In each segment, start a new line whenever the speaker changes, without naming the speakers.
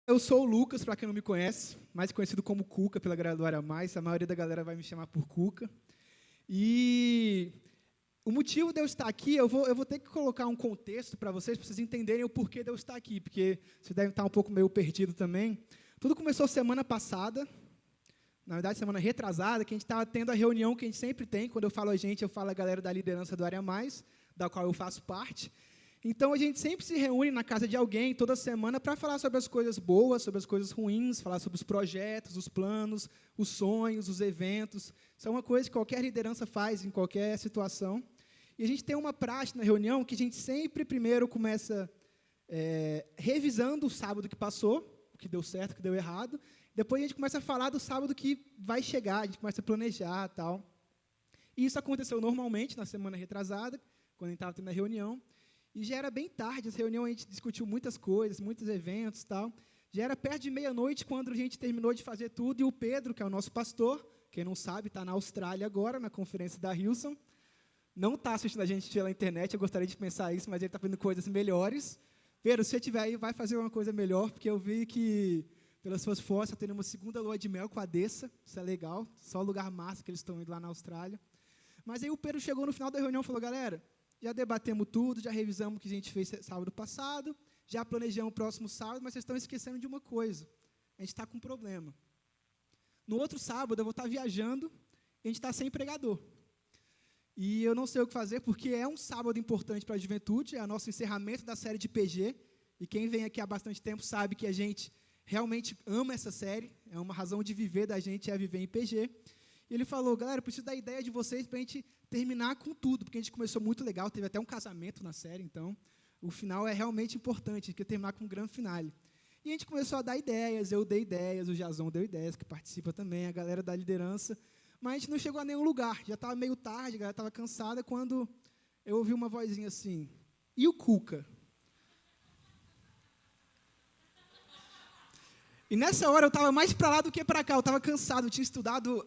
Eu sou o Lucas, para quem não me conhece, mais conhecido como Cuca pela galera do Área Mais. A maioria da galera vai me chamar por Cuca. E o motivo de eu estar aqui, eu vou ter que colocar um contexto para vocês entenderem o porquê de eu estar aqui, porque vocês devem estar um pouco meio perdido também. Tudo começou semana passada, na verdade, semana retrasada, que a gente estava tendo a reunião que a gente sempre tem. Quando eu falo a gente, eu falo a galera da liderança do Área Mais, da qual eu faço parte. Então, a gente sempre se reúne na casa de alguém, toda semana, para falar sobre as coisas boas, sobre as coisas ruins, falar sobre os projetos, os planos, os sonhos, os eventos. Isso é uma coisa que qualquer liderança faz em qualquer situação. E a gente tem uma prática na reunião que a gente sempre primeiro começa revisando o sábado que passou, o que deu certo, o que deu errado. Depois a gente começa a falar do sábado que vai chegar, a gente começa a planejar e tal. E isso aconteceu normalmente na semana retrasada, quando a gente estava tendo a reunião. E já era bem tarde, essa reunião a gente discutiu muitas coisas, muitos eventos e tal. Já era perto de meia-noite quando a gente terminou de fazer tudo, e o Pedro, que é o nosso pastor, quem não sabe, está na Austrália agora, na conferência da Hillsong. Não está assistindo a gente pela internet, eu gostaria de pensar isso, mas ele está fazendo coisas melhores. Pedro, se você estiver aí, vai fazer uma coisa melhor, porque eu vi que, pelas suas fotos, está tendo uma segunda lua de mel com a Dessa, isso é legal, só lugar massa que eles estão indo lá na Austrália. Mas aí o Pedro chegou no final da reunião e falou, galera, já debatemos tudo, já revisamos o que a gente fez sábado passado, já planejamos o próximo sábado, mas vocês estão esquecendo de uma coisa. A gente está com um problema. No outro sábado, eu vou estar viajando e a gente está sem pregador. E eu não sei o que fazer, porque é um sábado importante para a juventude, é o nosso encerramento da série de PG, e quem vem aqui há bastante tempo sabe que a gente realmente ama essa série, é uma razão de viver da gente, é viver em PG. E ele falou, galera, eu preciso da ideia de vocês para a gente terminar com tudo, porque a gente começou muito legal, teve até um casamento na série, então o final é realmente importante, a gente quer terminar com um grande finale. E a gente começou a dar ideias, eu dei ideias, o Jason deu ideias, que participa também, a galera da liderança, mas a gente não chegou a nenhum lugar, já estava meio tarde, a galera estava cansada, quando eu ouvi uma vozinha assim, e o Cuca? E nessa hora eu estava mais para lá do que para cá, eu estava cansado, eu tinha estudado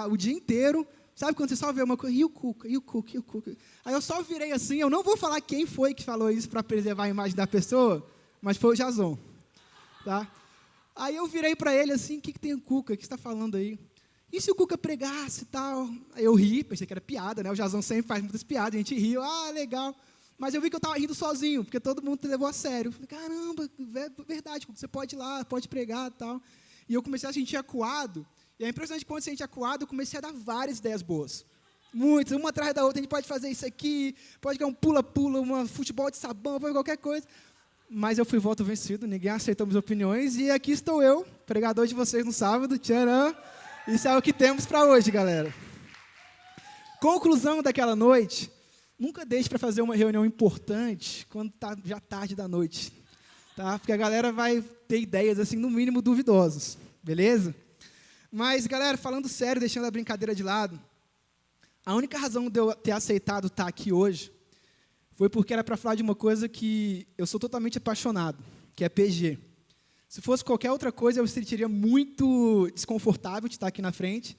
o dia inteiro. Sabe quando você só vê uma coisa, e o Cuca, e o Cuca, e o Cuca? Aí eu só virei assim, eu não vou falar quem foi que falou isso para preservar a imagem da pessoa, mas foi o Jason. Tá? Aí eu virei para ele assim, o que tem o Cuca, o que você está falando aí? E se o Cuca pregasse e tal? Aí eu ri, pensei que era piada, né? O Jason sempre faz muitas piadas, a gente riu, legal. Mas eu vi que eu estava rindo sozinho, porque todo mundo te levou a sério. Eu falei, caramba, é verdade, você pode ir lá, pode pregar e tal. E eu comecei a sentir acuado. E é impressionante quando você sente acuado, eu comecei a dar várias ideias boas. Muitas, uma atrás da outra, a gente pode fazer isso aqui, pode ganhar um pula-pula, um futebol de sabão, pode qualquer coisa. Mas eu fui voto vencido, ninguém aceitou minhas opiniões, e aqui estou eu, pregador de vocês no sábado, tcharam. Isso é o que temos para hoje, galera. Conclusão daquela noite, nunca deixe para fazer uma reunião importante quando está já tarde da noite, tá? Porque a galera vai ter ideias, assim, no mínimo duvidosas, beleza? Mas, galera, falando sério, deixando a brincadeira de lado, a única razão de eu ter aceitado estar aqui hoje foi porque era para falar de uma coisa que eu sou totalmente apaixonado, que é PG. Se fosse qualquer outra coisa, eu me sentiria muito desconfortável de estar aqui na frente,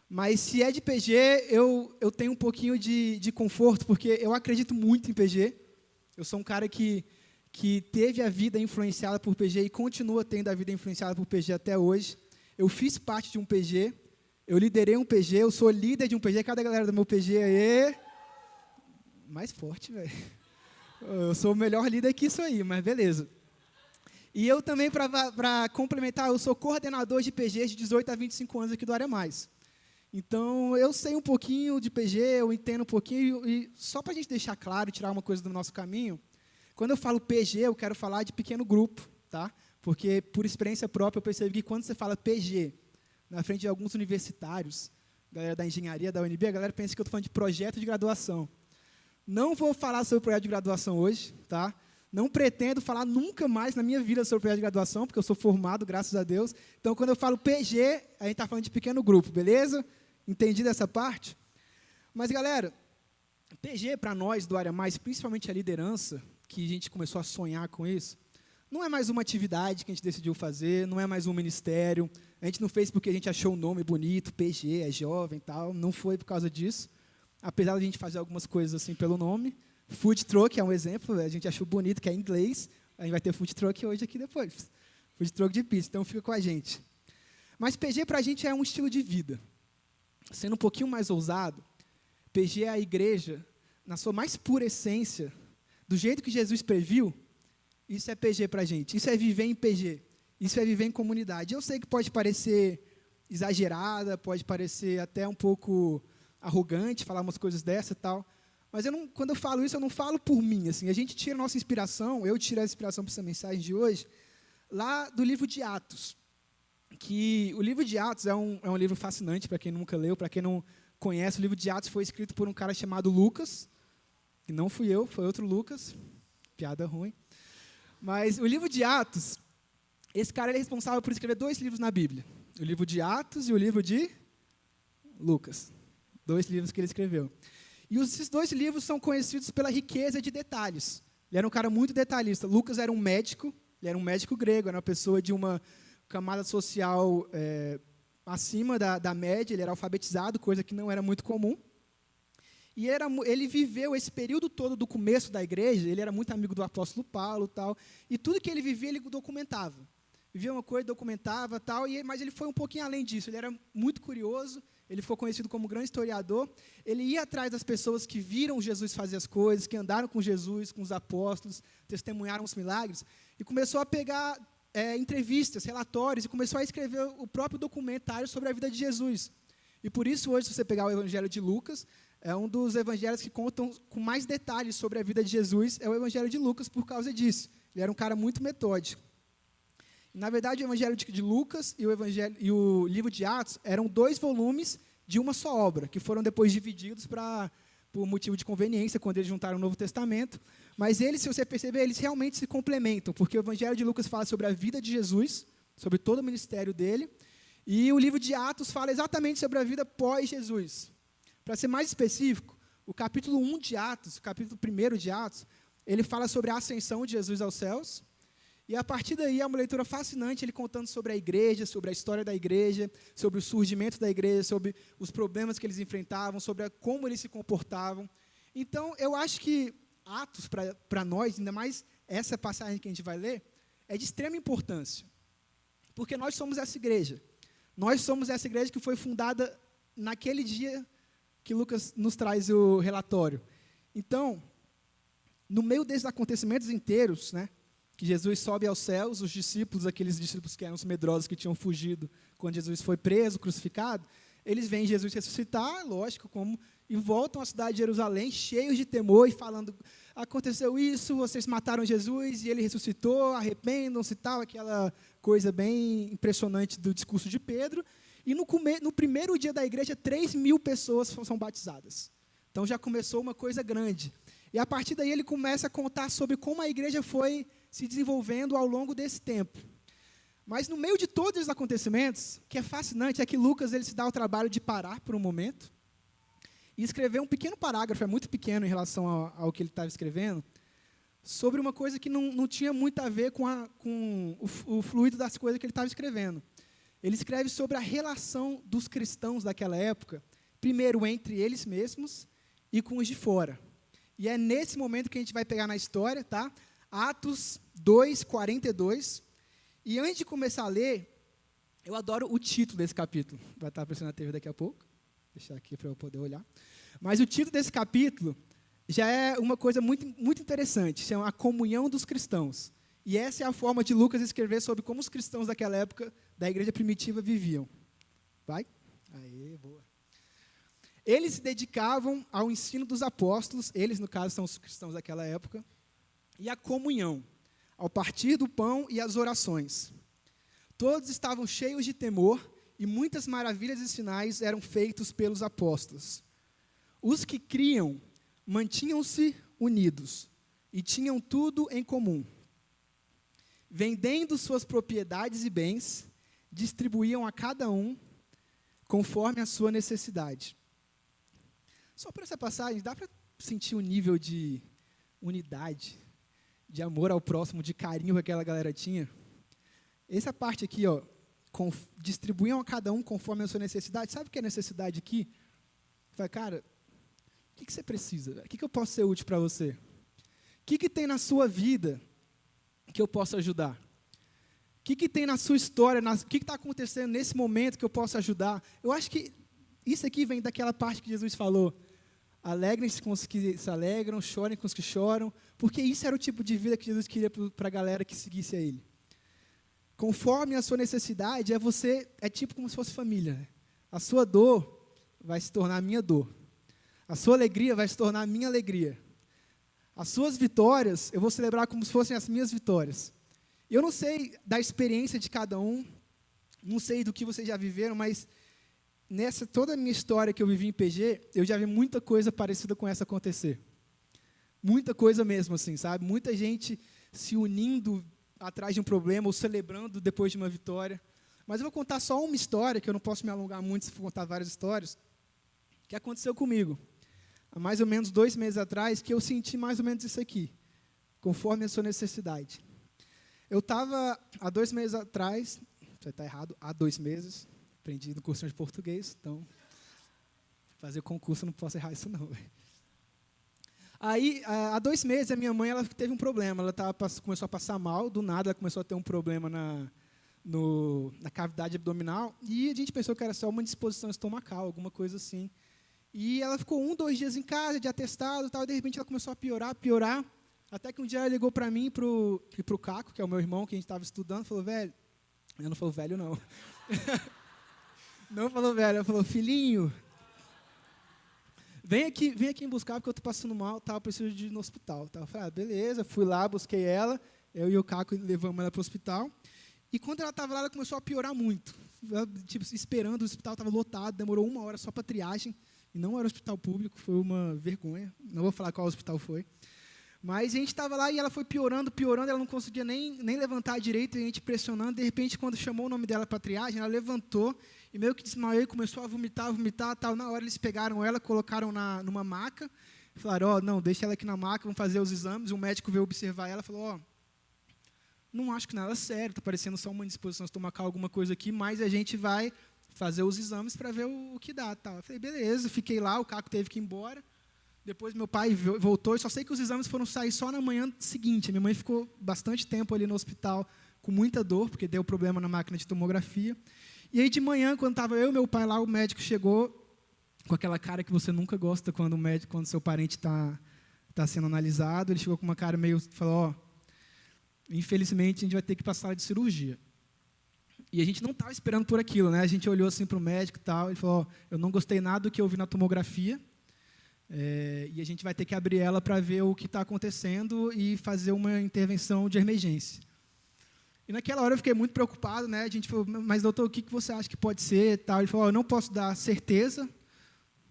mas se é de PG, eu tenho um pouquinho de conforto, porque eu acredito muito em PG. Eu sou um cara que teve a vida influenciada por PG e continua tendo a vida influenciada por PG até hoje. Eu fiz parte de um PG, eu liderei um PG, eu sou líder de um PG, cada galera do meu PG aí, mais forte, velho. Eu sou o melhor líder que isso aí, mas beleza. E eu também, para complementar, eu sou coordenador de PGs de 18 a 25 anos aqui do Área Mais. Então, eu sei um pouquinho de PG, eu entendo um pouquinho, e só para a gente deixar claro, tirar uma coisa do nosso caminho, quando eu falo PG, eu quero falar de pequeno grupo, tá? Porque, por experiência própria, eu percebi que quando você fala PG, na frente de alguns universitários, galera da engenharia, da UNB, a galera pensa que eu estou falando de projeto de graduação. Não vou falar sobre projeto de graduação hoje, tá? Não pretendo falar nunca mais na minha vida sobre projeto de graduação, porque eu sou formado, graças a Deus. Então, quando eu falo PG, a gente está falando de pequeno grupo, beleza? Entendi dessa parte? Mas, galera, PG para nós do Área Mais, principalmente a liderança, que a gente começou a sonhar com isso, não é mais uma atividade que a gente decidiu fazer, não é mais um ministério. A gente não fez porque a gente achou o nome bonito, PG, é jovem e tal. Não foi por causa disso. Apesar de a gente fazer algumas coisas assim pelo nome. Food truck é um exemplo, a gente achou bonito, que é em inglês. A gente vai ter food truck hoje aqui depois. de troco de pizza, então fica com a gente. Mas PG para a gente é um estilo de vida. Sendo um pouquinho mais ousado, PG é a igreja, na sua mais pura essência, do jeito que Jesus previu, isso é PG para a gente. Isso é viver em PG. Isso é viver em comunidade. Eu sei que pode parecer exagerada, pode parecer até um pouco arrogante falar umas coisas dessa e tal, mas quando eu falo isso, eu não falo por mim. Assim, a gente tira a nossa inspiração, eu tiro a inspiração para essa mensagem de hoje, lá do livro de Atos. Que o livro de Atos é um livro fascinante, para quem nunca leu, para quem não conhece, o livro de Atos foi escrito por um cara chamado Lucas, que não fui eu, foi outro Lucas, piada ruim. Mas o livro de Atos, esse cara ele é responsável por escrever 2 livros na Bíblia, o livro de Atos e o livro de Lucas, 2 livros que ele escreveu. E esses 2 livros são conhecidos pela riqueza de detalhes. Ele era um cara muito detalhista. Lucas era um médico, ele era um médico grego, era uma pessoa de uma camada social acima da média, ele era alfabetizado, coisa que não era muito comum. E ele viveu esse período todo do começo da igreja, ele era muito amigo do apóstolo Paulo, tal, e tudo que ele vivia, ele documentava. Vivia uma coisa, documentava, tal, mas ele foi um pouquinho além disso, ele era muito curioso, ele ficou conhecido como grande historiador, ele ia atrás das pessoas que viram Jesus fazer as coisas, que andaram com Jesus, com os apóstolos, testemunharam os milagres, e começou a pegar entrevistas, relatórios, e começou a escrever o próprio documentário sobre a vida de Jesus. E por isso, hoje, se você pegar o Evangelho de Lucas, é um dos evangelhos que contam com mais detalhes sobre a vida de Jesus, é o Evangelho de Lucas por causa disso. Ele era um cara muito metódico. Na verdade, o Evangelho de Lucas e o livro de Atos eram 2 volumes de uma só obra, que foram depois divididos por motivo de conveniência, quando eles juntaram o Novo Testamento. Mas eles, se você perceber, eles realmente se complementam, porque o Evangelho de Lucas fala sobre a vida de Jesus, sobre todo o ministério dele, e o livro de Atos fala exatamente sobre a vida pós-Jesus. Para ser mais específico, o capítulo 1 de Atos, o capítulo 1 de Atos, ele fala sobre a ascensão de Jesus aos céus, e a partir daí é uma leitura fascinante, ele contando sobre a igreja, sobre a história da igreja, sobre o surgimento da igreja, sobre os problemas que eles enfrentavam, sobre como eles se comportavam. Então, eu acho que Atos, para nós, ainda mais essa passagem que a gente vai ler, é de extrema importância, porque nós somos essa igreja. Nós somos essa igreja que foi fundada naquele dia que Lucas nos traz o relatório. Então, no meio desses acontecimentos inteiros, né, que Jesus sobe aos céus, os discípulos, aqueles discípulos que eram os medrosos que tinham fugido quando Jesus foi preso, crucificado, eles veem Jesus ressuscitar, lógico, e voltam à cidade de Jerusalém cheios de temor e falando, aconteceu isso, vocês mataram Jesus e ele ressuscitou, arrependam-se e tal, aquela coisa bem impressionante do discurso de Pedro. E no primeiro dia da igreja, 3.000 pessoas são batizadas. Então já começou uma coisa grande. E a partir daí ele começa a contar sobre como a igreja foi se desenvolvendo ao longo desse tempo. Mas no meio de todos os acontecimentos, o que é fascinante é que Lucas ele se dá o trabalho de parar por um momento e escrever um pequeno parágrafo, é muito pequeno em relação ao que ele estava escrevendo, sobre uma coisa que não tinha muito a ver com o fluido das coisas que ele estava escrevendo. Ele escreve sobre a relação dos cristãos daquela época, primeiro entre eles mesmos e com os de fora. E é nesse momento que a gente vai pegar na história, tá? Atos 2, 42. E antes de começar a ler, eu adoro o título desse capítulo. Vai estar aparecendo na TV daqui a pouco. Vou deixar aqui para eu poder olhar. Mas o título desse capítulo já é uma coisa muito, muito interessante. Chama A Comunhão dos Cristãos. E essa é a forma de Lucas escrever sobre como os cristãos daquela época, da igreja primitiva, viviam. Vai? Aê, boa. Eles se dedicavam ao ensino dos apóstolos, eles, no caso, são os cristãos daquela época, e à comunhão, ao partir do pão e às orações. Todos estavam cheios de temor, e muitas maravilhas e sinais eram feitos pelos apóstolos. Os que criam mantinham-se unidos, e tinham tudo em comum. Vendendo suas propriedades e bens, distribuíam a cada um conforme a sua necessidade. Só por essa passagem, dá para sentir o nível de unidade, de amor ao próximo, de carinho que aquela galera tinha? Essa parte aqui, ó, distribuíam a cada um conforme a sua necessidade. Sabe o que é necessidade aqui? Fala, cara, o que você precisa? O que eu posso ser útil para você? O que tem na sua vida que eu posso ajudar? O que tem na sua história, o que está acontecendo nesse momento que eu posso ajudar? Eu acho que isso aqui vem daquela parte que Jesus falou. Alegrem-se com os que se alegram, chorem com os que choram, porque isso era o tipo de vida que Jesus queria para a galera que seguisse a Ele. Conforme a sua necessidade, é tipo como se fosse família. Né? A sua dor vai se tornar a minha dor. A sua alegria vai se tornar a minha alegria. As suas vitórias, eu vou celebrar como se fossem as minhas vitórias. Eu não sei da experiência de cada um, não sei do que vocês já viveram, mas nessa toda a minha história que eu vivi em PG, eu já vi muita coisa parecida com essa acontecer. Muita coisa mesmo, assim, sabe? Muita gente se unindo atrás de um problema ou celebrando depois de uma vitória. Mas eu vou contar só uma história, que eu não posso me alongar muito se for contar várias histórias, que aconteceu comigo. Há mais ou menos 2 meses atrás, que eu senti mais ou menos isso aqui, conforme a sua necessidade. Eu estava, há 2 meses atrás, você está errado, há 2 meses, aprendi no curso de português, então, fazer concurso eu não posso errar isso não. Aí, há 2 meses, a minha mãe ela teve um problema, ela começou a passar mal, do nada ela começou a ter um problema na cavidade abdominal, e a gente pensou que era só uma indisposição estomacal, alguma coisa assim. E ela ficou 1, 2 dias em casa, de atestado e tal, e de repente ela começou a piorar, até que um dia ela ligou para mim e para o Caco, que é o meu irmão, que a gente estava estudando, falou, velho, ela não falou velho, não. Não falou velho, ela falou, filhinho, vem aqui me buscar, porque eu estou passando mal, tá, eu preciso de ir no hospital. Tá? Eu falei, beleza, fui lá, busquei ela, eu e o Caco levamos ela para o hospital, e quando ela estava lá, ela começou a piorar muito. Ela, esperando, o hospital estava lotado, demorou 1 hora só para triagem, e não era um hospital público, foi uma vergonha, não vou falar qual hospital foi. Mas a gente estava lá e ela foi piorando, ela não conseguia nem levantar direito, e a gente pressionando. De repente, quando chamou o nome dela para a triagem, ela levantou e meio que desmaiou e começou a vomitar, tal. Na hora eles pegaram ela, colocaram numa maca, falaram, não, deixa ela aqui na maca, vamos fazer os exames. O médico veio observar ela e falou, não acho que nada sério, está parecendo só uma indisposição estomacal, alguma coisa aqui, mas a gente vai fazer os exames para ver o que dá. Tal. Eu falei, beleza, fiquei lá, o Caco teve que ir embora. Depois meu pai voltou, e só sei que os exames foram sair só na manhã seguinte. Minha mãe ficou bastante tempo ali no hospital com muita dor, porque deu problema na máquina de tomografia. E aí de manhã, quando estava eu e meu pai lá, o médico chegou com aquela cara que você nunca gosta quando seu parente está sendo analisado. Ele chegou com uma cara meio, falou, infelizmente a gente vai ter que passar de cirurgia. E a gente não estava esperando por aquilo, né? A gente olhou assim para o médico e tal, ele falou, eu não gostei nada do que eu vi na tomografia, e a gente vai ter que abrir ela para ver o que está acontecendo e fazer uma intervenção de emergência. E naquela hora eu fiquei muito preocupado, né? A gente falou, mas doutor, o que você acha que pode ser? Tal. Ele falou, eu não posso dar certeza,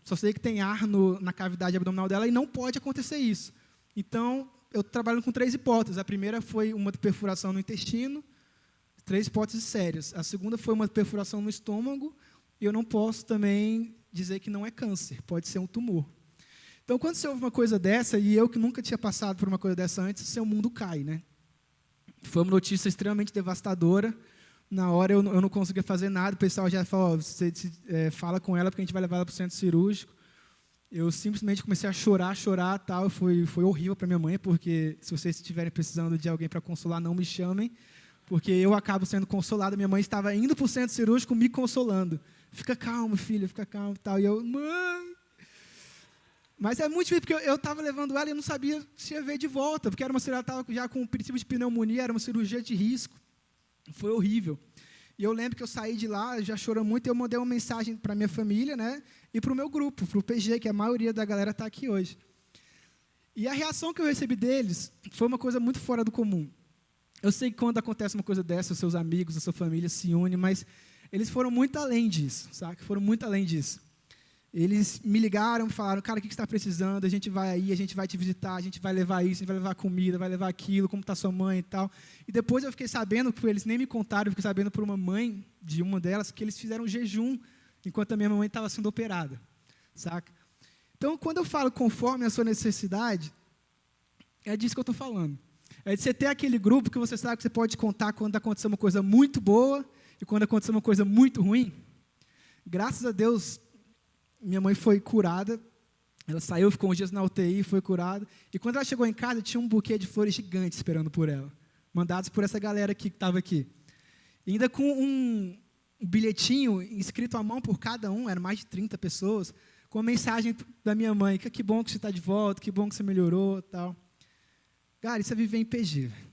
só sei que tem ar na cavidade abdominal dela e não pode acontecer isso. Então, eu trabalho com 3 hipóteses. A primeira foi uma perfuração no intestino, 3 hipóteses sérias. A segunda foi uma perfuração no estômago, e eu não posso também dizer que não é câncer, pode ser um tumor. Então, quando você ouve uma coisa dessa, e eu que nunca tinha passado por uma coisa dessa antes, seu mundo cai, né? Foi uma notícia extremamente devastadora. Na hora eu não conseguia fazer nada, o pessoal já falou, você fala com ela porque a gente vai levar ela para o centro cirúrgico. Eu simplesmente comecei a chorar, tal. Foi horrível para minha mãe, porque se vocês estiverem precisando de alguém para consolar, não me chamem, porque eu acabo sendo consolado. Minha mãe estava indo para o centro cirúrgico me consolando. Fica calmo, filha, fica calmo, tal. E eu, mãe... Mas é muito difícil, porque eu estava levando ela e eu não sabia se ia ver de volta, porque ela estava já com um princípio de pneumonia, era uma cirurgia de risco. Foi horrível. E eu lembro que eu saí de lá, já chorando muito, e eu mandei uma mensagem para a minha família, né, e para o meu grupo, para o PG, que a maioria da galera está aqui hoje. E a reação que eu recebi deles foi uma coisa muito fora do comum. Eu sei que quando acontece uma coisa dessa, os seus amigos, a sua família se unem, mas eles foram muito além disso, sabe? Foram muito além disso. Eles me ligaram, falaram, cara, o que você está precisando? A gente vai aí, a gente vai te visitar, a gente vai levar isso, a gente vai levar comida, vai levar aquilo, como está sua mãe e tal. E depois eu fiquei sabendo, porque eles nem me contaram, eu fiquei sabendo por uma mãe de uma delas, que eles fizeram jejum enquanto a minha mãe estava sendo operada, saca? Então, quando eu falo conforme a sua necessidade, é disso que eu estou falando. É de você ter aquele grupo que você sabe que você pode contar quando acontecer uma coisa muito boa e quando acontecer uma coisa muito ruim. Graças a Deus, minha mãe foi curada, ela saiu, ficou uns dias na UTI, foi curada, e quando ela chegou em casa, tinha um buquê de flores gigantes esperando por ela, mandados por essa galera aqui que estava aqui. ainda com um bilhetinho escrito à mão por cada um, eram mais de 30 pessoas, com a mensagem da minha mãe, que bom que você está de volta, que bom que você melhorou, tal. Cara, isso é viver em PG. Véio.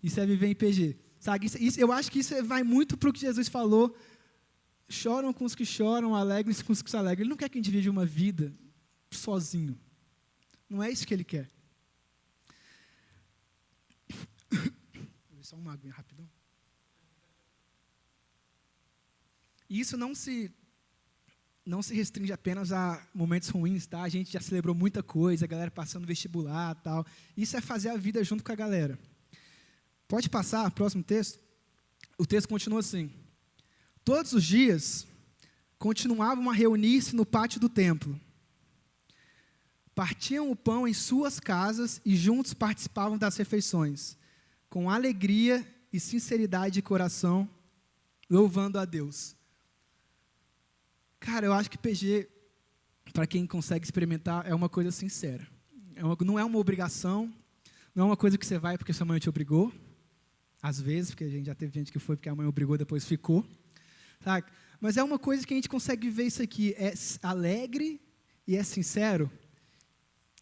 Isso é viver em PG. Sabe? Eu acho que isso vai muito para o que Jesus falou. Choram com os que choram, alegrem-se com os que se alegram. Ele não quer que a gente viva uma vida sozinho. Não é isso que ele quer. Só uma aguinha rapidão. E isso não se restringe apenas a momentos ruins, tá? A gente já celebrou muita coisa, a galera passando vestibular e tal. Isso é fazer a vida junto com a galera. Pode passar, próximo texto. O texto continua assim. Todos os dias, continuavam a reunir-se no pátio do templo. Partiam o pão em suas casas e juntos participavam das refeições, com alegria e sinceridade de coração, louvando a Deus. Cara, eu acho que PG, para quem consegue experimentar, é uma coisa sincera. Não é uma obrigação, não é uma coisa que você vai porque sua mãe te obrigou, às vezes, porque a gente já teve gente que foi porque a mãe obrigou, depois ficou. Sabe? Mas é uma coisa que a gente consegue ver isso aqui, é alegre e é sincero,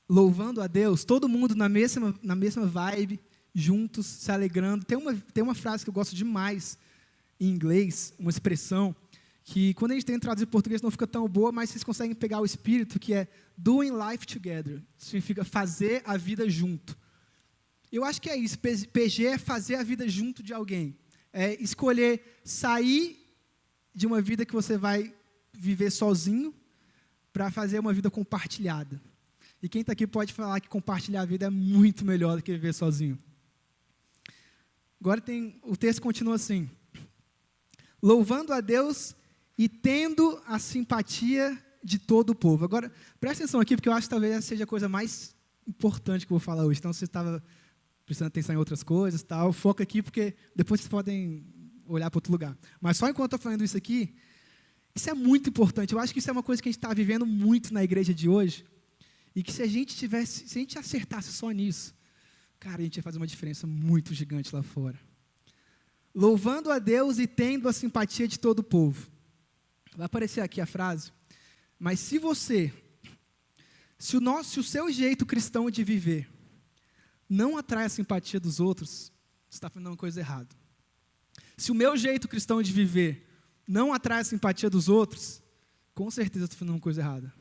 louvando a Deus, todo mundo na mesma vibe, juntos, se alegrando. Tem uma frase que eu gosto demais em inglês, uma expressão, que quando a gente tem traduzido em português não fica tão boa, mas vocês conseguem pegar o espírito, que é doing life together. Significa fazer a vida junto. Eu acho que é isso, PG é fazer a vida junto de alguém. É escolher sair de uma vida que você vai viver sozinho para fazer uma vida compartilhada. E quem está aqui pode falar que compartilhar a vida é muito melhor do que viver sozinho. Agora o texto continua assim. Louvando a Deus e tendo a simpatia de todo o povo. Agora, presta atenção aqui, porque eu acho que talvez seja a coisa mais importante que eu vou falar hoje. Então, você estava prestando atenção em outras coisas, tal, foca aqui, porque depois vocês podem olhar para outro lugar. Mas só enquanto eu estou falando isso aqui, isso é muito importante. Eu acho que isso é uma coisa que a gente está vivendo muito na igreja de hoje, e que se a gente acertasse só nisso, cara, a gente ia fazer uma diferença muito gigante lá fora. Louvando a Deus e tendo a simpatia de todo o povo. Vai aparecer aqui a frase. Mas se o seu jeito cristão de viver não atrai a simpatia dos outros, você está fazendo uma coisa errada. Se o meu jeito cristão de viver não atrai a simpatia dos outros, com certeza eu estou fazendo uma coisa errada.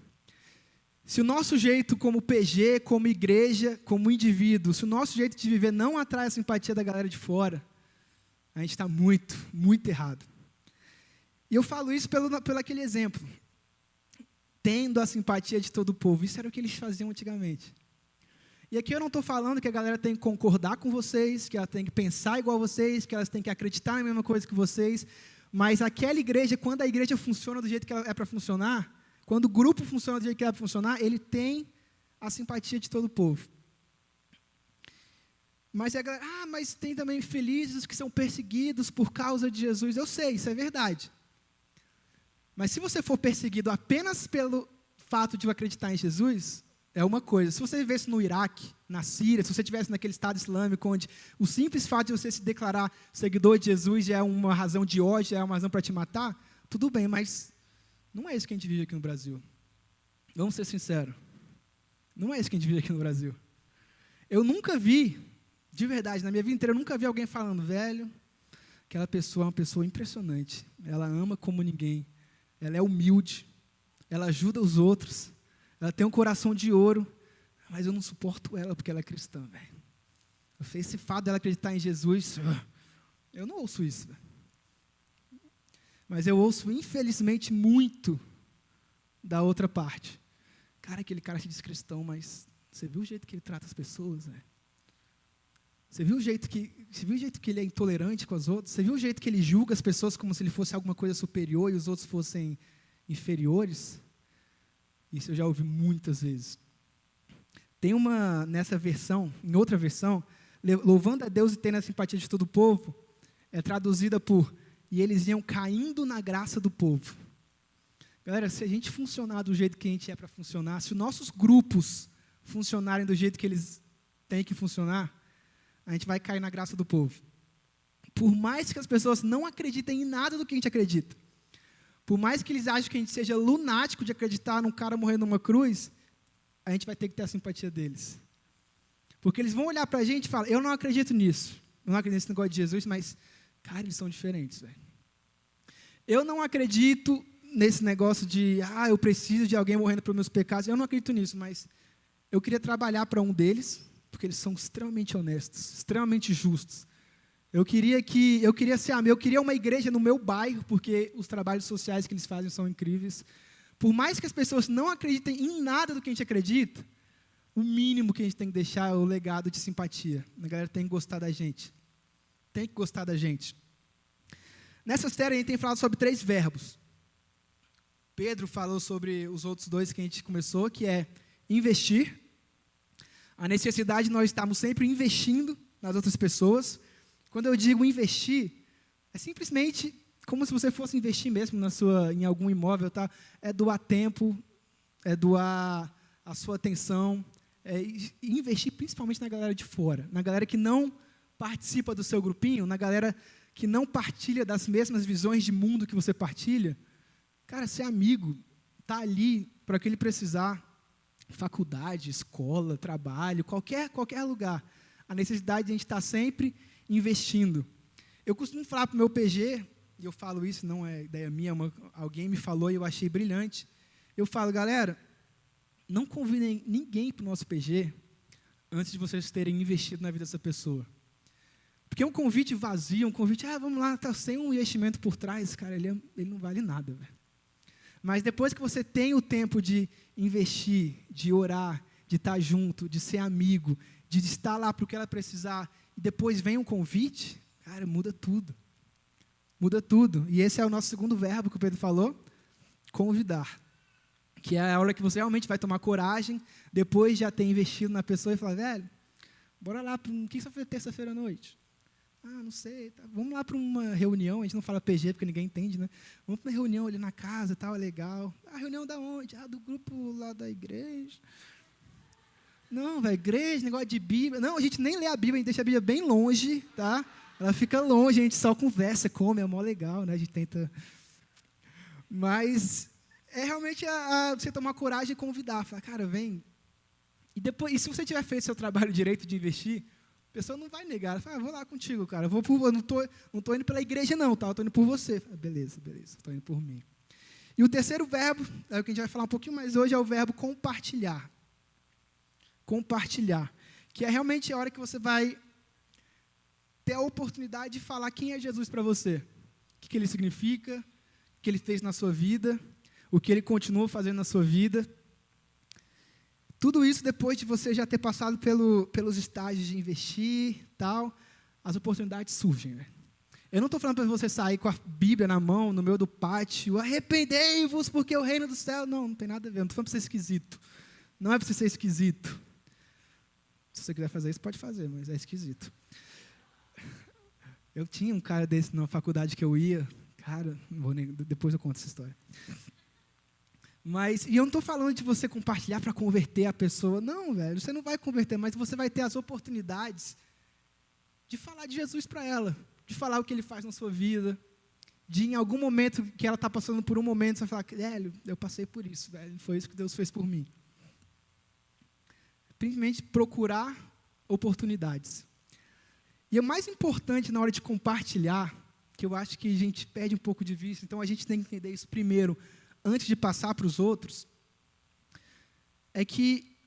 Se o nosso jeito como PG, como igreja, como indivíduo, se o nosso jeito de viver não atrai a simpatia da galera de fora, a gente está muito, muito errado. E eu falo isso pelo aquele exemplo. Tendo a simpatia de todo o povo. Isso era o que eles faziam antigamente. E aqui eu não estou falando que a galera tem que concordar com vocês, que ela tem que pensar igual a vocês, que elas têm que acreditar na mesma coisa que vocês, mas aquela igreja, quando a igreja funciona do jeito que ela é para funcionar, quando o grupo funciona do jeito que é para funcionar, ele tem a simpatia de todo o povo. Mas a galera, mas tem também felizes que são perseguidos por causa de Jesus. Eu sei, isso é verdade. Mas se você for perseguido apenas pelo fato de acreditar em Jesus, é uma coisa. Se você vivesse no Iraque, na Síria, se você estivesse naquele Estado Islâmico, onde o simples fato de você se declarar seguidor de Jesus já é uma razão de ódio, já é uma razão para te matar, tudo bem, mas não é isso que a gente vive aqui no Brasil. Vamos ser sinceros. Não é isso que a gente vive aqui no Brasil. Eu nunca vi, de verdade, na minha vida inteira, eu nunca vi alguém falando, velho, aquela pessoa é uma pessoa impressionante. Ela ama como ninguém. Ela é humilde. Ela ajuda os outros. Ela tem um coração de ouro. Mas eu não suporto ela porque ela é cristã, velho. Esse fato dela acreditar em Jesus, eu não ouço isso, velho. Mas eu ouço, infelizmente, muito da outra parte. Cara, aquele cara se diz cristão, mas você viu o jeito que ele trata as pessoas, velho? Você viu o jeito que ele é intolerante com as outras? Você viu o jeito que ele julga as pessoas como se ele fosse alguma coisa superior e os outros fossem inferiores? Isso eu já ouvi muitas vezes. Tem nessa versão, em outra versão, louvando a Deus e tendo a simpatia de todo o povo, é traduzida por, e eles iam caindo na graça do povo. Galera, se a gente funcionar do jeito que a gente é para funcionar, se os nossos grupos funcionarem do jeito que eles têm que funcionar, a gente vai cair na graça do povo. Por mais que as pessoas não acreditem em nada do que a gente acredita, por mais que eles achem que a gente seja lunático de acreditar num cara morrendo numa cruz, a gente vai ter que ter a simpatia deles. Porque eles vão olhar para a gente e falar, eu não acredito nisso, eu não acredito nesse negócio de Jesus, mas, cara, eles são diferentes, velho. Eu não acredito nesse negócio de, eu preciso de alguém morrendo pelos meus pecados, eu não acredito nisso, mas eu queria trabalhar para um deles, porque eles são extremamente honestos, extremamente justos. Eu queria ser amigo, eu queria uma igreja no meu bairro, porque os trabalhos sociais que eles fazem são incríveis. Por mais que as pessoas não acreditem em nada do que a gente acredita, o mínimo que a gente tem que deixar é o legado de simpatia. A galera tem que gostar da gente. Tem que gostar da gente. Nessa série a gente tem falado sobre 3 verbos. Pedro falou sobre os outros 2 que a gente começou, que é investir. A necessidade de nós estarmos sempre investindo nas outras pessoas. Quando eu digo investir, é simplesmente como se você fosse investir mesmo em algum imóvel, tá? É doar tempo, é doar a sua atenção, e investir principalmente na galera de fora, na galera que não participa do seu grupinho, na galera que não partilha das mesmas visões de mundo que você partilha. Cara, ser amigo, tá ali para o que ele precisar, faculdade, escola, trabalho, qualquer lugar. A necessidade de a gente estar sempre investindo. Eu costumo falar para o meu PG, e eu falo isso, não é ideia minha, alguém me falou e eu achei brilhante. Eu falo, galera, não convidem ninguém para o nosso PG antes de vocês terem investido na vida dessa pessoa. Porque um convite vazio, um convite, vamos lá, tá sem um investimento por trás, cara, ele não vale nada, velho. Mas depois que você tem o tempo de investir, de orar, de estar junto, de ser amigo, de estar lá para o que ela precisar, e depois vem um convite, cara, muda tudo. Muda tudo. E esse é o nosso segundo verbo que o Pedro falou, convidar. Que é a hora que você realmente vai tomar coragem, depois de já ter investido na pessoa e falar, velho, bora lá, o que você vai fazer terça-feira à noite? Não sei, tá. Vamos lá para uma reunião, a gente não fala PG porque ninguém entende, né? Vamos para uma reunião ali na casa, tal, é legal. Reunião da onde? Do grupo lá da igreja. Não, velho, igreja, negócio de Bíblia. Não, a gente nem lê a Bíblia, a gente deixa a Bíblia bem longe, tá? Ela fica longe, a gente só conversa, come, é mó legal, né? A gente tenta... Mas é realmente você tomar coragem e convidar. Falar, cara, vem. E se você tiver feito seu trabalho direito de investir, a pessoa não vai negar. Ela fala, vou lá contigo, cara. Eu não tô indo pela igreja, não, tá? Eu tô indo por você. Fala, beleza, estou indo por mim. E o terceiro verbo, é o que a gente vai falar um pouquinho mais hoje, é o verbo compartilhar. Compartilhar. Que é realmente a hora que você vai ter a oportunidade de falar quem é Jesus para você. O que ele significa, o que ele fez na sua vida, o que ele continua fazendo na sua vida. Tudo isso depois de você já ter passado pelos estágios de investir, tal, as oportunidades surgem, né? Eu não estou falando para você sair com a Bíblia na mão, no meio do pátio, arrependei-vos porque o reino do céu... Não tem nada a ver, não estou falando para ser esquisito. Não é para você ser esquisito. Se você quiser fazer isso, pode fazer, mas é esquisito. Eu tinha um cara desse na faculdade que eu ia, cara, depois eu conto essa história. E eu não estou falando de você compartilhar para converter a pessoa. Não, velho, você não vai converter, mas você vai ter as oportunidades de falar de Jesus para ela, de falar o que ele faz na sua vida, de em algum momento que ela está passando por um momento, você vai falar, velho, eu passei por isso, velho, foi isso que Deus fez por mim. Simplesmente procurar oportunidades. E o mais importante na hora de compartilhar, que eu acho que a gente perde um pouco de vista, então a gente tem que entender isso primeiro, antes de passar para os outros, é que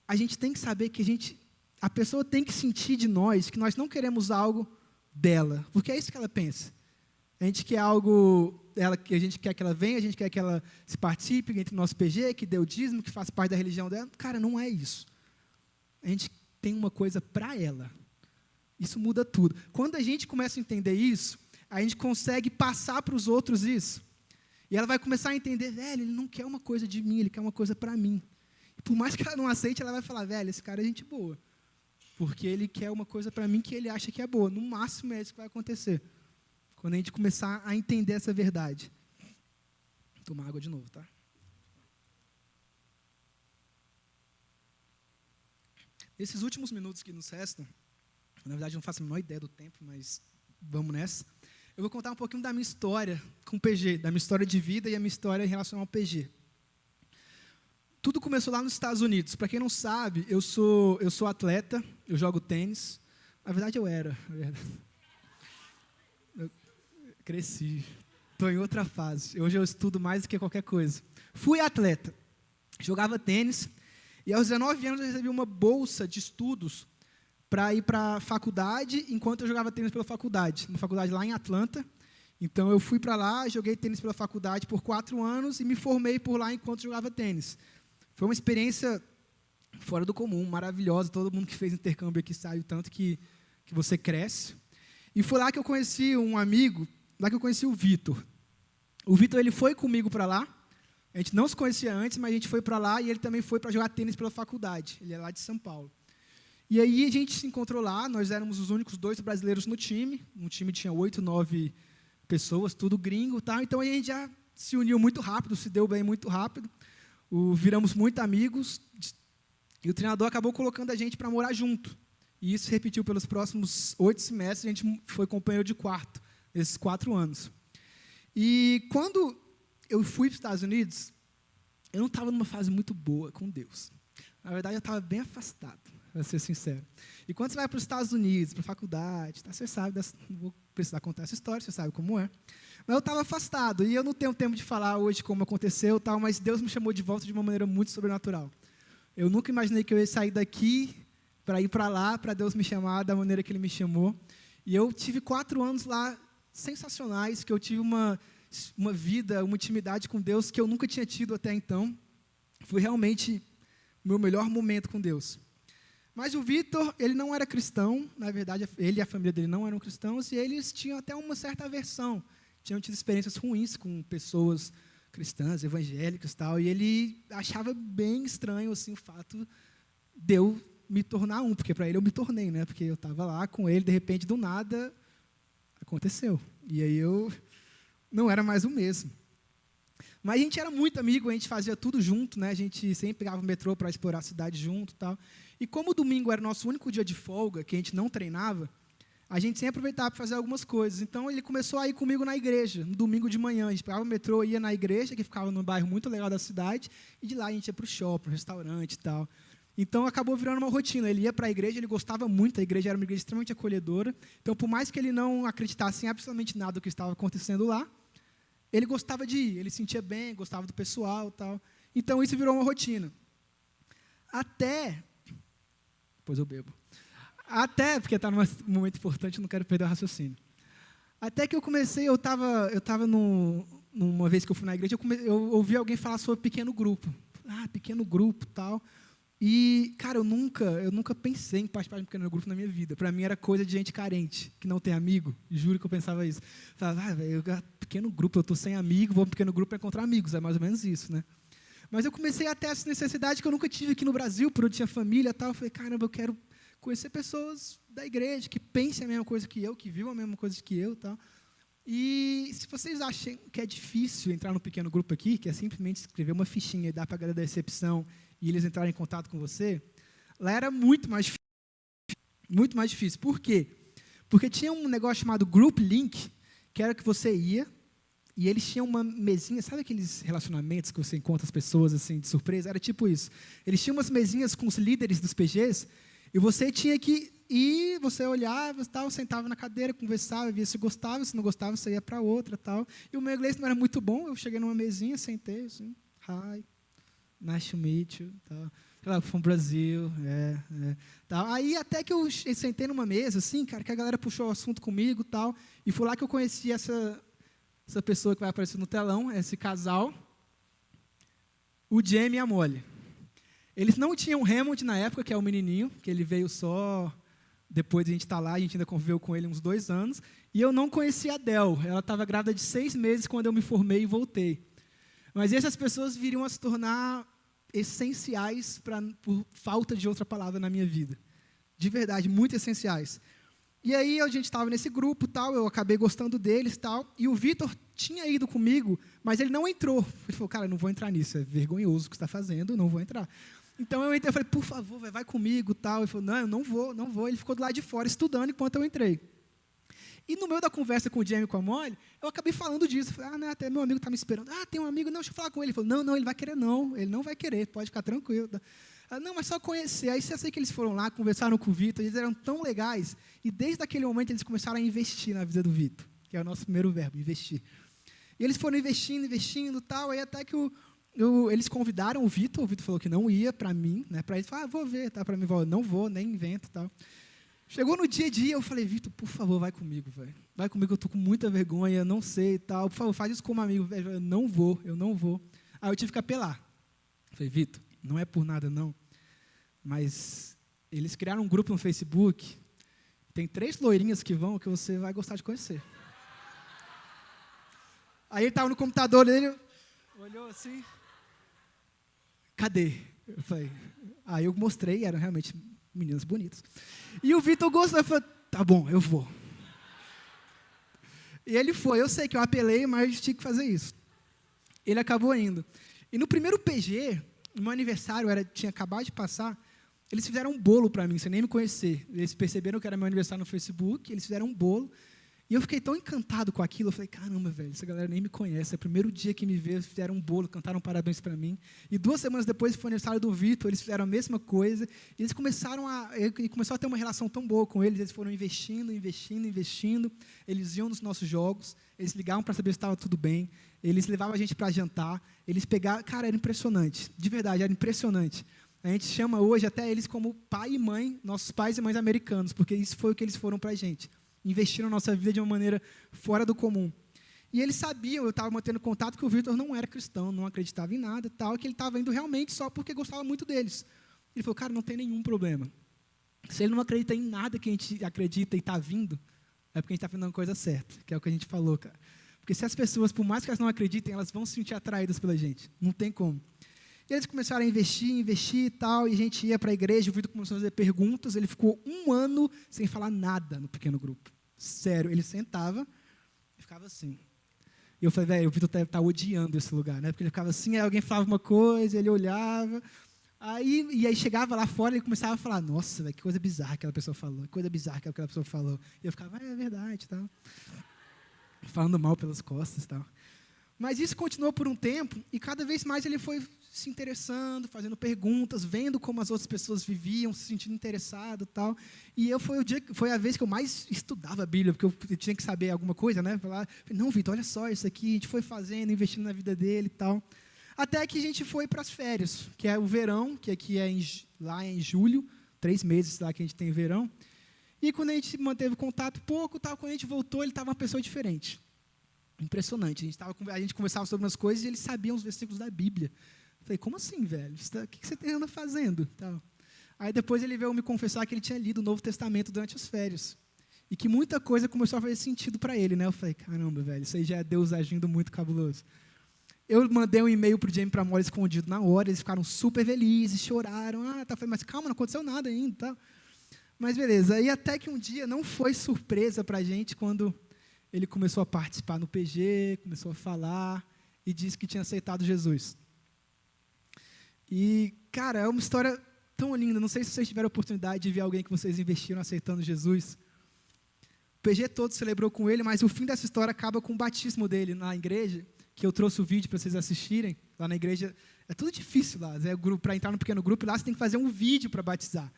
a gente tem que saber que a pessoa tem que sentir de nós que nós não queremos algo dela, porque é isso que ela pensa. A gente quer algo dela, que a gente quer que ela venha, a gente quer que ela se participe, entre o nosso PG, que dê o dízimo, que faça parte da religião dela. Cara, não é isso. A gente tem uma coisa para ela. Isso muda tudo. Quando a gente começa a entender isso, a gente consegue passar para os outros isso. E ela vai começar a entender, velho, ele não quer uma coisa de mim, ele quer uma coisa para mim. E por mais que ela não aceite, ela vai falar, velho, esse cara é gente boa. Porque ele quer uma coisa para mim que ele acha que é boa. No máximo é isso que vai acontecer. Quando a gente começar a entender essa verdade. Vou tomar água de novo, tá? Nesses últimos minutos que nos restam, na verdade eu não faço a menor ideia do tempo, mas Vamos nessa. Eu vou contar um pouquinho da minha história com o PG, da minha história de vida e a minha história em relação ao PG. Tudo começou lá nos Estados Unidos. Para quem não sabe, eu sou atleta, eu jogo tênis. Na verdade, eu era. Eu cresci. Estou em outra fase. Hoje eu estudo mais do que qualquer coisa. Fui atleta. Jogava tênis. E aos 19 anos eu recebi uma bolsa de estudos para ir para a faculdade, enquanto eu jogava tênis pela faculdade. Uma faculdade lá em Atlanta. Então, eu fui para lá, joguei tênis pela faculdade por 4 anos e me formei por lá enquanto jogava tênis. Foi uma experiência fora do comum, maravilhosa. Todo mundo que fez intercâmbio aqui sabe o tanto que você cresce. E foi lá que eu conheci um amigo, lá que eu conheci o Vitor. O Vitor, ele foi comigo para lá. A gente não se conhecia antes, mas a gente foi para lá e ele também foi para jogar tênis pela faculdade. Ele é lá de São Paulo. E aí a gente se encontrou lá, nós éramos os únicos 2 brasileiros no time. Um time tinha 8, 9 pessoas, tudo gringo e tal. Então a gente já se uniu muito rápido, se deu bem muito rápido. Viramos muito amigos e o treinador acabou colocando a gente para morar junto. E isso se repetiu pelos próximos 8 semestres, a gente foi companheiro de quarto, nesses 4 anos. E quando eu fui para os Estados Unidos, eu não estava numa fase muito boa com Deus. Na verdade, eu estava bem afastado, para ser sincero. E quando você vai para os Estados Unidos, para a faculdade, tá, você sabe, não vou precisar contar essa história, você sabe como é. Mas eu estava afastado, e eu não tenho tempo de falar hoje como aconteceu, tal, mas Deus me chamou de volta de uma maneira muito sobrenatural. Eu nunca imaginei que eu ia sair daqui para ir para lá, para Deus me chamar da maneira que Ele me chamou. E eu tive 4 anos lá sensacionais, que eu tive uma vida, uma intimidade com Deus que eu nunca tinha tido até então. Foi realmente o meu melhor momento com Deus. Mas o Vitor, ele não era cristão, na verdade, ele e a família dele não eram cristãos, e eles tinham até uma certa aversão. Tinham tido experiências ruins com pessoas cristãs, evangélicas e tal, e ele achava bem estranho assim, o fato de eu me tornar porque para ele eu me tornei, né? Porque eu estava lá com ele, de repente, do nada, aconteceu. E aí eu não era mais o mesmo. Mas a gente era muito amigo, a gente fazia tudo junto, né? A gente sempre pegava o metrô para explorar a cidade junto e tal. E como o domingo era o nosso único dia de folga, que a gente não treinava, a gente sempre aproveitava para fazer algumas coisas. Então, ele começou a ir comigo na igreja, no domingo de manhã. A gente pegava o metrô, ia na igreja, que ficava num bairro muito legal da cidade, e de lá a gente ia para o shopping, para o restaurante e tal. Então, acabou virando uma rotina. Ele ia para a igreja, ele gostava muito, a igreja era uma igreja extremamente acolhedora. Então, por mais que ele não acreditasse em absolutamente nada do que estava acontecendo lá, ele gostava de ir, ele sentia bem, gostava do pessoal e tal. Então, isso virou uma rotina. Depois eu bebo. Porque está num momento importante, eu não quero perder o raciocínio. Até que eu comecei, eu estava numa vez que eu fui na igreja, eu ouvi alguém falar sobre pequeno grupo. Pequeno grupo e tal. E, cara, eu nunca pensei em participar de um pequeno grupo na minha vida. Para mim era coisa de gente carente, que não tem amigo. Juro que eu pensava isso. Eu falava, pequeno grupo, eu estou sem amigo, vou para um pequeno grupo para encontrar amigos. É mais ou menos isso, né? Mas eu comecei a ter essa necessidade que eu nunca tive aqui no Brasil, porque eu tinha família e tal. Eu falei, caramba, eu quero conhecer pessoas da igreja que pensem a mesma coisa que eu, que vivam a mesma coisa que eu e tal. E se vocês acham que é difícil entrar no pequeno grupo aqui, que é simplesmente escrever uma fichinha e dar para a galera da recepção e eles entrarem em contato com você, lá era muito mais difícil. Muito mais difícil. Por quê? Porque tinha um negócio chamado Group Link, que era que você ia, e eles tinham uma mesinha, sabe aqueles relacionamentos que você encontra as pessoas assim de surpresa? Era tipo isso. Eles tinham umas mesinhas com os líderes dos PGs, e você tinha que ir, você olhava, tal, sentava na cadeira, conversava, via se gostava, se não gostava, você ia para outra, tal. E o meu inglês não era muito bom, eu cheguei numa mesinha, sentei, assim, hi, nice to meet you, tal. From Brasil, tal. Aí até que eu sentei numa mesa, assim, cara, que a galera puxou o assunto comigo, tal, e foi lá que eu conheci essa pessoa que vai aparecer no telão, esse casal, o Jamie e a Molly. Eles não tinham Hammond na época, que é o menininho, que ele veio só depois de a gente estar lá, a gente ainda conviveu com ele uns 2 anos, e eu não conhecia a Del, ela estava grávida de 6 meses quando eu me formei e voltei. Mas essas pessoas viriam a se tornar essenciais por falta de outra palavra na minha vida. De verdade, muito essenciais. E aí a gente estava nesse grupo, tal, eu acabei gostando deles, tal, e o Vitor tinha ido comigo, mas ele não entrou. Ele falou, cara, não vou entrar nisso, é vergonhoso o que você está fazendo, não vou entrar. Então eu entrei, eu falei, por favor, vai comigo, tal. Ele falou, não, eu não vou. Ele ficou do lado de fora estudando enquanto eu entrei. E no meio da conversa com o Jamie e com a Molly, eu acabei falando disso. Falei, né, até meu amigo está me esperando. Tem um amigo, não, deixa eu falar com ele. Ele falou, não, ele vai querer não. Ele não vai querer, pode ficar tranquilo. Não, mas só conhecer. Aí eu sei que eles foram lá, conversaram com o Vitor, eles eram tão legais. E desde aquele momento eles começaram a investir na vida do Vitor, que é o nosso primeiro verbo, investir. E eles foram investindo e tal. Aí até que eles convidaram o Vitor falou que não ia para mim, né? Para ele, vou ver, tá? Para mim, não vou, nem invento, tal. Chegou no dia a dia, eu falei, Vitor, por favor, vai comigo, velho. Vai comigo, eu tô com muita vergonha, não sei e tal. Por favor, faz isso como amigo, velho. Eu não vou. Aí eu tive que apelar. Falei, Vitor, não é por nada, não. Mas eles criaram um grupo no Facebook. Tem 3 loirinhas que você vai gostar de conhecer. Aí ele estava no computador dele, olhou assim. Cadê? Eu falei, aí eu mostrei, eram realmente meninas bonitas. E o Vitor gostou, eu falei, tá bom, eu vou. E ele foi, eu sei que eu apelei, mas tinha que fazer isso. Ele acabou indo. E no primeiro PG, no meu aniversário, tinha acabado de passar, eles fizeram um bolo para mim, sem nem me conhecer. Eles perceberam que era meu aniversário no Facebook, eles fizeram um bolo. E eu fiquei tão encantado com aquilo, eu falei, caramba, velho, essa galera nem me conhece. É o primeiro dia que me vê, eles fizeram um bolo, cantaram parabéns para mim. E 2 semanas depois, foi o aniversário do Vitor, eles fizeram a mesma coisa. E eles começaram a ter uma relação tão boa com eles foram investindo. Eles iam nos nossos jogos, eles ligavam para saber se estava tudo bem, eles levavam a gente para jantar, eles pegavam... Cara, era impressionante, de verdade, era impressionante. A gente chama hoje até eles como pai e mãe, nossos pais e mães americanos, porque isso foi o que eles foram para a gente. Investiram na nossa vida de uma maneira fora do comum. E eles sabiam, eu estava mantendo contato, que o Vitor não era cristão, não acreditava em nada, tal, que ele estava indo realmente só porque gostava muito deles. Ele falou, cara, não tem nenhum problema. Se ele não acredita em nada que a gente acredita e está vindo, é porque a gente está fazendo a coisa certa, que é o que a gente falou, cara. Porque se as pessoas, por mais que elas não acreditem, elas vão se sentir atraídas pela gente. Não tem como. E eles começaram a investir e tal, e a gente ia para a igreja, o Vitor começou a fazer perguntas, ele ficou 1 ano sem falar nada no pequeno grupo. Sério, ele sentava e ficava assim. E eu falei, velho, o Vitor tá odiando esse lugar, né? Porque ele ficava assim, aí alguém falava uma coisa, ele olhava. E aí chegava lá fora e ele começava a falar, nossa, velho, que coisa bizarra aquela pessoa falou, que coisa bizarra que aquela pessoa falou. E eu ficava, é verdade, tal. Falando mal pelas costas e tal. Mas isso continuou por um tempo, e cada vez mais ele foi se interessando, fazendo perguntas, vendo como as outras pessoas viviam, se sentindo interessado e tal. E foi a vez que eu mais estudava a Bíblia, porque eu tinha que saber alguma coisa, né? Falar, não, Vitor, olha só isso aqui, a gente foi fazendo, investindo na vida dele e tal. Até que a gente foi para as férias, que é o verão, que aqui é lá em julho, 3 meses lá que a gente tem verão. E quando a gente manteve contato pouco, tal, quando a gente voltou, ele estava uma pessoa diferente. Impressionante. A gente conversava sobre umas coisas e ele sabia os versículos da Bíblia. Eu falei, como assim, velho? O que você anda fazendo? Tal. Aí depois ele veio me confessar que ele tinha lido o Novo Testamento durante as férias. E que muita coisa começou a fazer sentido para ele, né? Eu falei, caramba, velho, isso aí já é Deus agindo muito cabuloso. Eu mandei um e-mail para o Jamie e para a Molly escondido na hora, eles ficaram super felizes, choraram. Falei, mas calma, não aconteceu nada ainda. Tal. Mas beleza. E até que um dia não foi surpresa para a gente quando ele começou a participar no PG, começou a falar e disse que tinha aceitado Jesus. E, cara, é uma história tão linda. Não sei se vocês tiveram a oportunidade de ver alguém que vocês investiram aceitando Jesus. O PG todo celebrou com ele, mas o fim dessa história acaba com o batismo dele na igreja, que eu trouxe o vídeo para vocês assistirem. Lá na igreja, é tudo difícil lá. Para entrar no pequeno grupo, lá você tem que fazer um vídeo para batizar,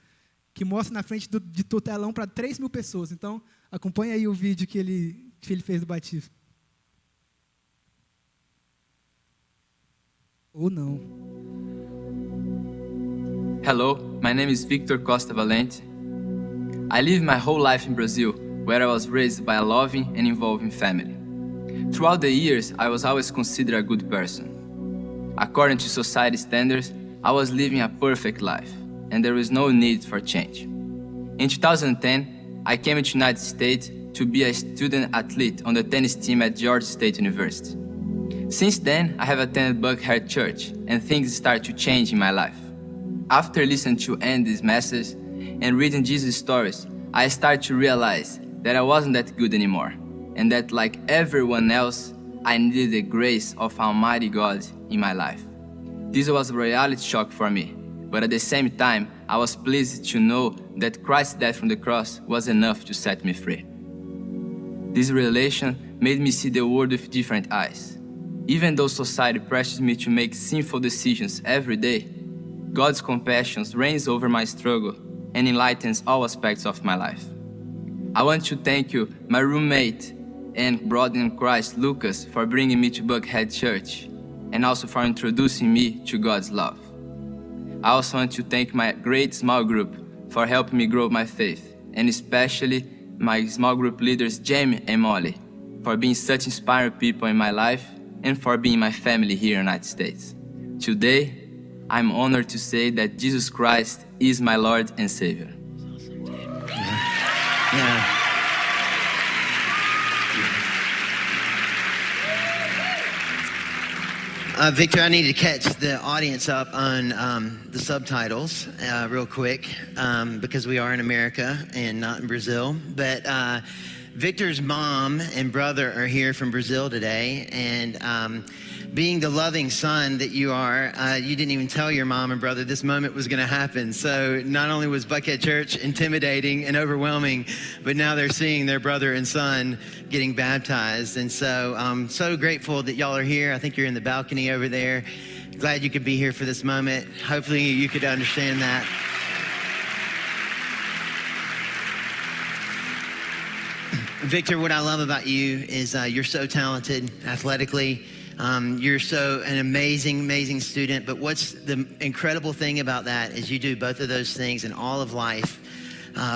que mostra na frente de telão para 3.000 pessoas. Então, acompanha aí o vídeo que ele fez do batismo. Ou não.
Hello, my name is Victor Costa Valente. I lived my whole life in Brazil, where I was raised by a loving and involving family. Throughout the years, I was always considered a good person. According to society standards, I was living a perfect life, and there was no need for change. In 2010, I came to the United States to be a student athlete on the tennis team at Georgia State University. Since then, I have attended Buckhead Church, and things started to change in my life. After listening to Andy's message and reading Jesus' stories, I started to realize that I wasn't that good anymore, and that like everyone else, I needed the grace of Almighty God in my life. This was a reality shock for me, but at the same time, I was pleased to know that Christ's death on the cross was enough to set me free. This revelation made me see the world with different eyes. Even though society pressures me to make sinful decisions every day, God's compassion reigns over my struggle and enlightens all aspects of my life. I want to thank you, my roommate and brother in Christ, Lucas, for bringing me to Buckhead Church and also for introducing me to God's love. I also want to thank my great small group for helping me grow my faith, and especially my small group leaders, Jamie and Molly, for being such inspiring people in my life and for being my family here in the United States. Today, I'm honored to say that Jesus Christ is my Lord and Savior.
Yeah. Victor, I need to catch the audience up on the subtitles real quick because we are in America and not in Brazil. But Victor's mom and brother are here from Brazil today, and being the loving son that you are, you didn't even tell your mom and brother this moment was going to happen. So not only was Buckhead Church intimidating and overwhelming, but now they're seeing their brother and son getting baptized. And so I'm so grateful that y'all are here. I think you're in the balcony over there. Glad you could be here for this moment. Hopefully you could understand that. Victor, what I love about you is you're so talented athletically. You're so an amazing, amazing student. But what's the incredible thing about that is you do both of those things in all of life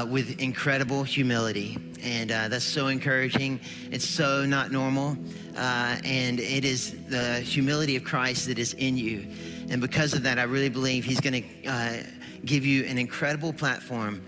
with incredible humility. And that's so encouraging. It's so not normal. And it is the humility of Christ that is in you. And because of that, I really believe he's going to give you an incredible platform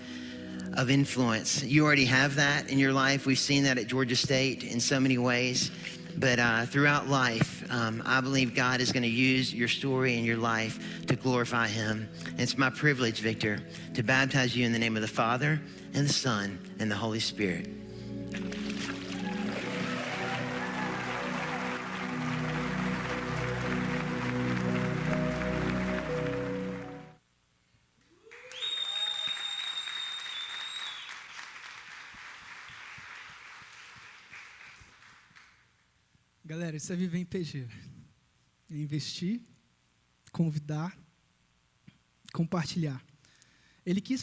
of influence. You already have that in your life. We've seen that at Georgia State in so many ways. But throughout life, I believe God is going to use your story and your life to glorify him. And it's my privilege, Victor, to baptize you in the name of the Father and the Son and the Holy Spirit.
Galera, isso é viver em PG. É investir, convidar, compartilhar. Ele quis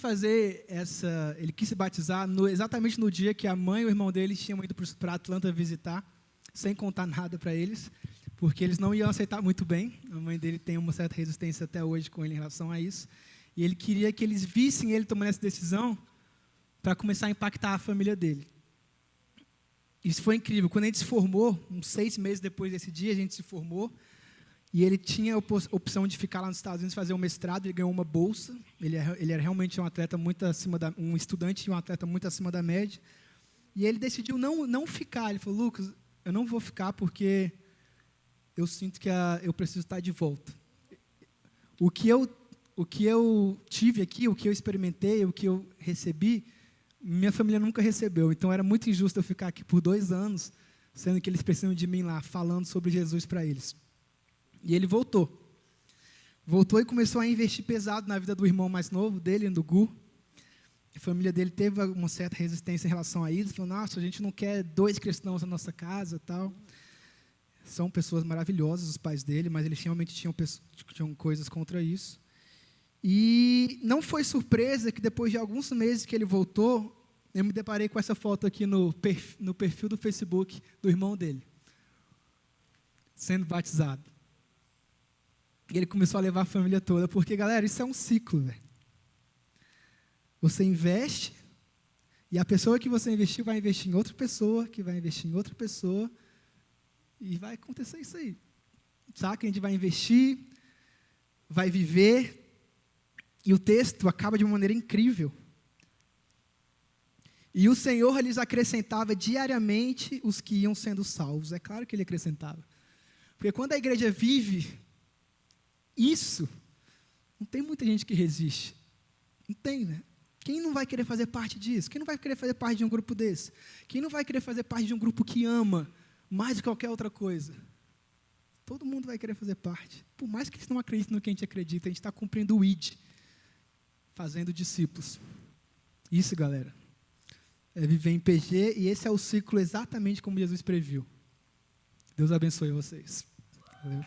se batizar exatamente no dia que a mãe e o irmão dele tinham ido para Atlanta visitar, sem contar nada para eles, porque eles não iam aceitar muito bem. A mãe dele tem uma certa resistência até hoje com ele em relação a isso. E ele queria que eles vissem ele tomando essa decisão para começar a impactar a família dele. Isso foi incrível. Quando a gente se formou, uns 6 meses depois desse dia, a gente se formou. E ele tinha a opção de ficar lá nos Estados Unidos, fazer um mestrado. Ele ganhou uma bolsa. Ele era realmente um atleta muito acima um estudante e um atleta muito acima da média. E ele decidiu não ficar. Ele falou: Lucas, eu não vou ficar porque eu sinto que eu preciso estar de volta. O que eu tive aqui, o que eu experimentei, o que eu recebi, minha família nunca recebeu. Então era muito injusto eu ficar aqui por 2 anos, sendo que eles precisam de mim lá, falando sobre Jesus para eles. E ele voltou e começou a investir pesado na vida do irmão mais novo dele, do Gu. A família dele teve uma certa resistência em relação a isso. Falou: nossa, a gente não quer 2 cristãos na nossa casa, tal. São pessoas maravilhosas, os pais dele, mas eles realmente tinham coisas contra isso. E não foi surpresa que depois de alguns meses que ele voltou, eu me deparei com essa foto aqui no perfil do Facebook do irmão dele, sendo batizado. E ele começou a levar a família toda, porque, galera, isso é um ciclo, velho. Você investe, e a pessoa que você investiu vai investir em outra pessoa, que vai investir em outra pessoa, e vai acontecer isso aí. Sabe? A gente vai investir, vai viver. E o texto acaba de uma maneira incrível. E o Senhor lhes acrescentava diariamente os que iam sendo salvos. É claro que ele acrescentava. Porque quando a igreja vive isso, não tem muita gente que resiste. Não tem, né? Quem não vai querer fazer parte disso? Quem não vai querer fazer parte de um grupo desse? Quem não vai querer fazer parte de um grupo que ama mais do que qualquer outra coisa? Todo mundo vai querer fazer parte. Por mais que eles não acreditem no que a gente acredita, a gente está cumprindo o ID. Fazendo discípulos. Isso, galera. é viver em PG, e esse é o ciclo exatamente como Jesus previu. Deus abençoe vocês. Valeu.